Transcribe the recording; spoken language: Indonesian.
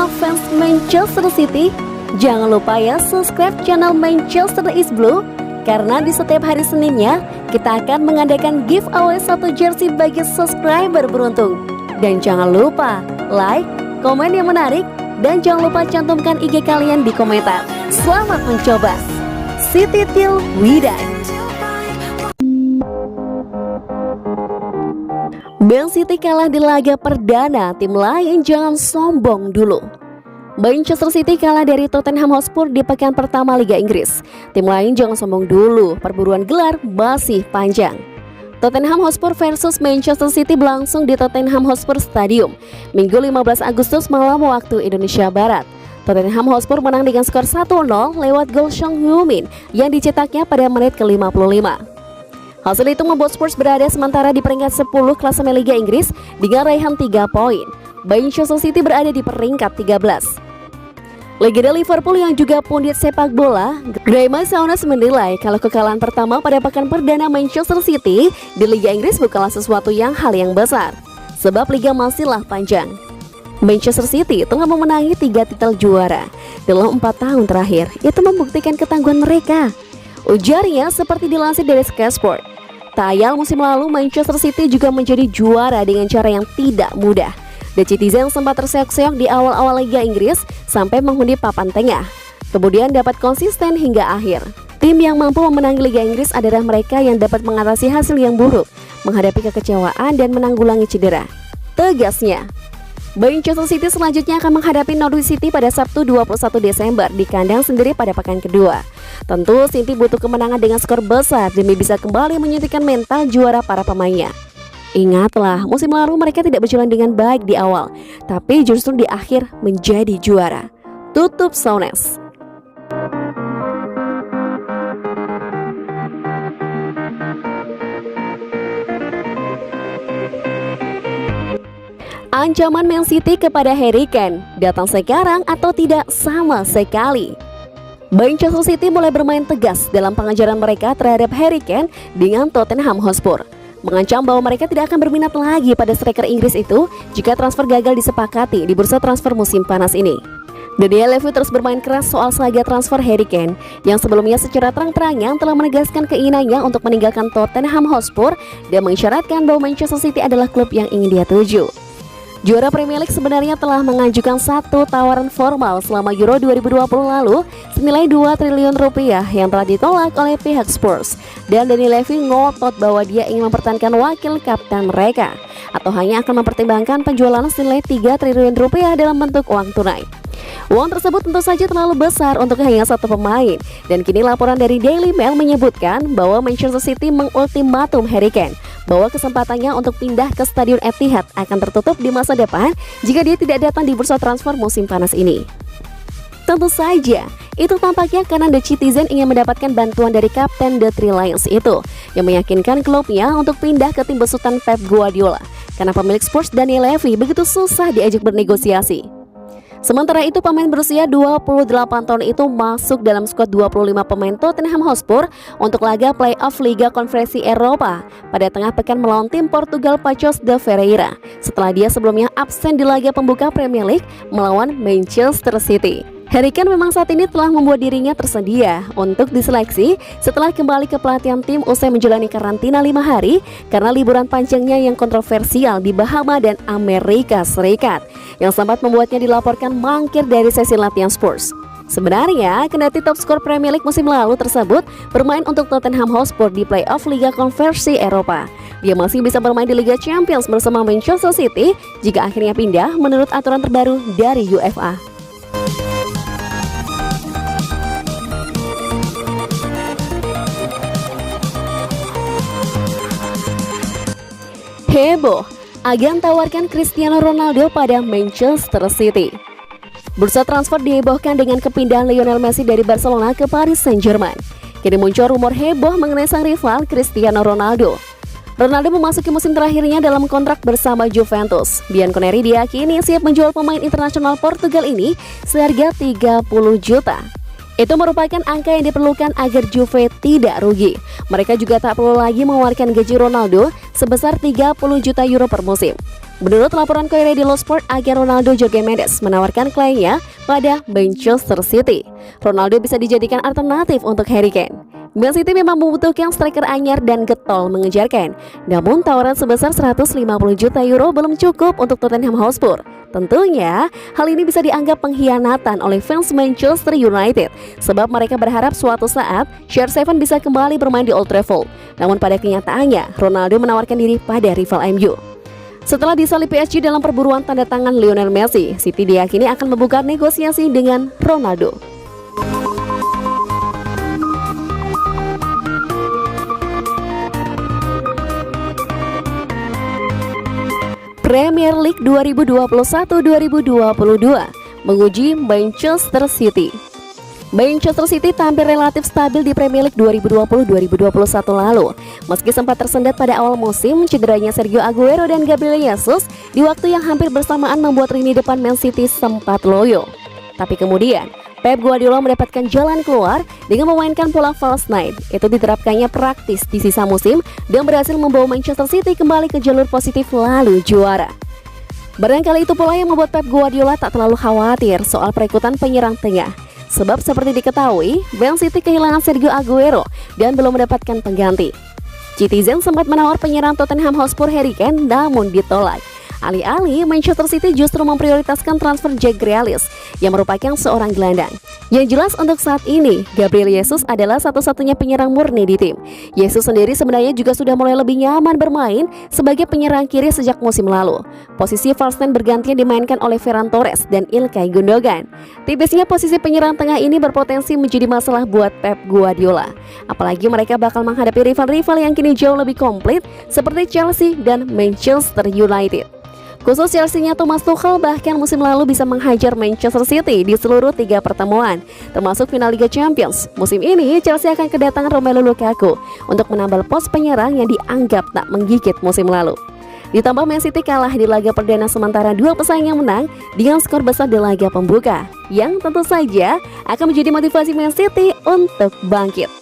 semua fans Manchester City, jangan lupa ya subscribe channel Manchester is Blue, karena di setiap hari Seninnya kita akan mengadakan giveaway 1 jersey bagi subscriber beruntung. Dan jangan lupa like, komen yang menarik, dan jangan lupa cantumkan IG kalian di komentar. Selamat mencoba. City till we die. Man City kalah di laga perdana, tim lain jangan sombong dulu. Manchester City kalah dari Tottenham Hotspur di pekan pertama Liga Inggris. Tim lain jangan sombong dulu, perburuan gelar masih panjang. Tottenham Hotspur versus Manchester City berlangsung di Tottenham Hotspur Stadium, Minggu 15 Agustus malam waktu Indonesia Barat. Tottenham Hotspur menang dengan skor 1-0 lewat gol Son Heung-min yang dicetaknya pada menit ke-55. Hasil itu membuat Spurs berada sementara di peringkat 10 klasemen Liga Inggris dengan raihan 3 poin. Manchester City berada di peringkat 13. Legenda Liverpool yang juga pundit sepak bola, Graham Souness menilai kalau kekalahan pertama pada pekan perdana Manchester City di Liga Inggris bukanlah sesuatu hal yang besar, sebab liga masihlah panjang. Manchester City telah memenangi 3 titel juara dalam 4 tahun terakhir. Itu membuktikan ketangguhan mereka, ujarnya seperti dilansir dari Sky Sport. Tak ayal musim lalu Manchester City juga menjadi juara dengan cara yang tidak mudah. The Citizen sempat terseok-seok di awal-awal Liga Inggris sampai menghuni papan tengah, kemudian dapat konsisten hingga akhir. Tim yang mampu memenangi Liga Inggris adalah mereka yang dapat mengatasi hasil yang buruk, menghadapi kekecewaan dan menanggulangi cedera, tegasnya. Manchester City selanjutnya akan menghadapi Norwich City pada Sabtu 21 Desember di kandang sendiri pada pekan kedua. Tentu City butuh kemenangan dengan skor besar demi bisa kembali menyuntikkan mental juara para pemainnya. Ingatlah, musim lalu mereka tidak berjalan dengan baik di awal, tapi justru di akhir menjadi juara. Tutup Souness. Ancaman Man City kepada Harry Kane datang sekarang atau tidak sama sekali. Manchester City mulai bermain tegas dalam pengejaran mereka terhadap Harry Kane dengan Tottenham Hotspur, mengancam bahwa mereka tidak akan berminat lagi pada striker Inggris itu jika transfer gagal disepakati di bursa transfer musim panas ini. Daniel Levy terus bermain keras soal saga transfer Harry Kane yang sebelumnya secara terang-terangan telah menegaskan keinginannya untuk meninggalkan Tottenham Hotspur dan mengisyaratkan bahwa Manchester City adalah klub yang ingin dia tuju. Juara Premier League sebenarnya telah mengajukan 1 tawaran formal selama Euro 2020 lalu senilai 2 triliun rupiah yang telah ditolak oleh pihak Spurs, dan Daniel Levy ngotot bahwa dia ingin mempertahankan wakil kapten mereka atau hanya akan mempertimbangkan penjualan senilai 3 triliun rupiah dalam bentuk uang tunai. Uang tersebut tentu saja terlalu besar untuk hanya 1 pemain, dan kini laporan dari Daily Mail menyebutkan bahwa Manchester City mengultimatum Harry Kane bahwa kesempatannya untuk pindah ke Stadion Etihad akan tertutup di masa depan jika dia tidak datang di bursa transfer musim panas ini. Tentu saja, itu tampaknya karena The Citizen ingin mendapatkan bantuan dari kapten The Three Lions itu, yang meyakinkan klubnya untuk pindah ke tim besutan Pep Guardiola, karena pemilik Spurs Daniel Levy begitu susah diajak bernegosiasi. Sementara itu, pemain berusia 28 tahun itu masuk dalam skuad 25 pemain Tottenham Hotspur untuk laga play-off Liga Konferensi Eropa pada tengah pekan melawan tim Portugal Paços de Ferreira, setelah dia sebelumnya absen di laga pembuka Premier League melawan Manchester City. Harry Kane memang saat ini telah membuat dirinya tersedia untuk diseleksi setelah kembali ke pelatihan tim usai menjalani karantina 5 hari karena liburan panjangnya yang kontroversial di Bahama dan Amerika Serikat, yang sempat membuatnya dilaporkan mangkir dari sesi latihan Spurs. Sebenarnya, kendati top skor Premier League musim lalu tersebut bermain untuk Tottenham Hotspur di play-off Liga Konferensi Eropa, dia masih bisa bermain di Liga Champions bersama Manchester City jika akhirnya pindah menurut aturan terbaru dari UEFA. Heboh, agen tawarkan Cristiano Ronaldo pada Manchester City. Bursa transfer dihebohkan dengan kepindahan Lionel Messi dari Barcelona ke Paris Saint-Germain. Kini muncul rumor heboh mengenai sang rival Cristiano Ronaldo. Ronaldo memasuki musim terakhirnya dalam kontrak bersama Juventus. Bianconeri diyakini siap menjual pemain internasional Portugal ini seharga 30 juta. Itu merupakan angka yang diperlukan agar Juve tidak rugi. Mereka juga tak perlu lagi mengeluarkan gaji Ronaldo sebesar 30 juta euro per musim. Menurut laporan Corriere dello Sport, agen Ronaldo Jorge Mendes menawarkan kliennya pada Manchester City. Ronaldo bisa dijadikan alternatif untuk Harry Kane. Man City memang membutuhkan striker anyar dan getol mengejarkan. Namun tawaran sebesar 150 juta euro belum cukup untuk Tottenham Hotspur. Tentunya, hal ini bisa dianggap pengkhianatan oleh fans Manchester United sebab mereka berharap suatu saat CR7 bisa kembali bermain di Old Trafford. Namun pada kenyataannya, Ronaldo menawarkan diri pada rival MU. Setelah disalip PSG dalam perburuan tanda tangan Lionel Messi, City diyakini akan membuka negosiasi dengan Ronaldo. Premier League 2021-2022 menguji Manchester City. Manchester City tampil relatif stabil di Premier League 2020-2021 lalu. Meski sempat tersendat pada awal musim, cederanya Sergio Aguero dan Gabriel Jesus di waktu yang hampir bersamaan membuat lini depan Man City sempat loyo. Tapi kemudian, Pep Guardiola mendapatkan jalan keluar dengan memainkan pola false nine. Itu diterapkannya praktis di sisa musim dan berhasil membawa Manchester City kembali ke jalur positif lalu juara. Barangkali itu pula yang membuat Pep Guardiola tak terlalu khawatir soal perekrutan penyerang tengah. Sebab seperti diketahui, Man City kehilangan Sergio Aguero dan belum mendapatkan pengganti. Citizen sempat menawar penyerang Tottenham Hotspur Harry Kane namun ditolak. Alih-alih, Manchester City justru memprioritaskan transfer Jack Grealish yang merupakan seorang gelandang. Yang jelas untuk saat ini, Gabriel Jesus adalah satu-satunya penyerang murni di tim. Jesus sendiri sebenarnya juga sudah mulai lebih nyaman bermain sebagai penyerang kiri sejak musim lalu. Posisi false nine bergantian dimainkan oleh Ferran Torres dan Ilkay Gundogan. Tipisnya posisi penyerang tengah ini berpotensi menjadi masalah buat Pep Guardiola. Apalagi mereka bakal menghadapi rival-rival yang kini jauh lebih komplit seperti Chelsea dan Manchester United. Khusus Chelsea-nya Thomas Tuchel bahkan musim lalu bisa menghajar Manchester City di seluruh 3 pertemuan, termasuk final Liga Champions. Musim ini Chelsea akan kedatangan Romelu Lukaku untuk menambal pos penyerang yang dianggap tak menggigit musim lalu. Ditambah Man City kalah di laga perdana sementara dua pesaing yang menang dengan skor besar di laga pembuka, yang tentu saja akan menjadi motivasi Man City untuk bangkit.